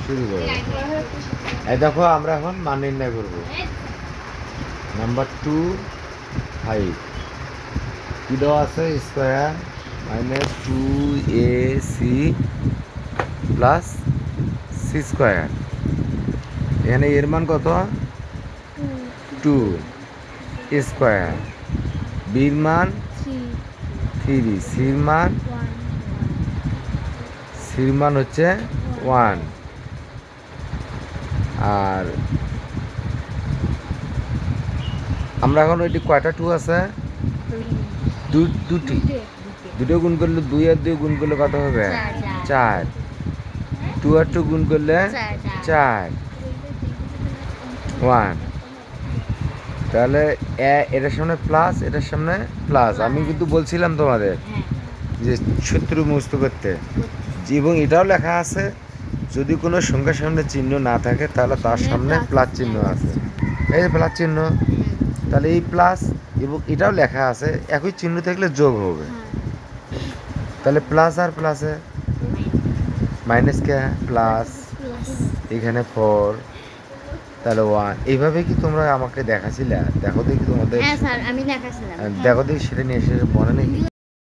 শুরু করো। এই দেখো আমরা এখন মান নির্ণয় করবো। নাম্বার 2 5 কি দেওয়া আছে? Square minus 2ac plus C square. এখানে এর মান কত? 2 স্কোয়ার। বির মান 3, সির মান হচ্ছে 1। আর আমরা এখন ওইটি কয়টা 2 আছে? দুটি। দুটো গুণ করলে 2 আর 2 গুণ করলে কত হবে? 4। 2 আর 2 গুণ করলে 4 1। তাহলে এটার সামনে প্লাস, এটার সামনে প্লাস। আমি কিন্তু বলছিলাম তোমাদের যে সূত্র মুখস্থ করতে, এবং এটাও লেখা আছে যদি কোনো সংখ্যার সামনে চিহ্ন না থাকে তাহলে তার সামনে প্লাস চিহ্ন আছে। এই প্লাস চিহ্ন, তাহলে এই প্লাস এবং এটাও লেখা আছে একই চিহ্ন থাকলে যোগ হবে। তাহলে প্লাস আর প্লাসে মাইনাস কে প্লাস, এখানে 4, তাহলে 1। এইভাবে কি তোমরা আমাকে দেখাছিলে? দেখো দেখি তোমাদের, হ্যাঁ স্যার আমি দেখাছিলাম। দেখো দেখি সেটা নিয়ে এসে মনে নেই।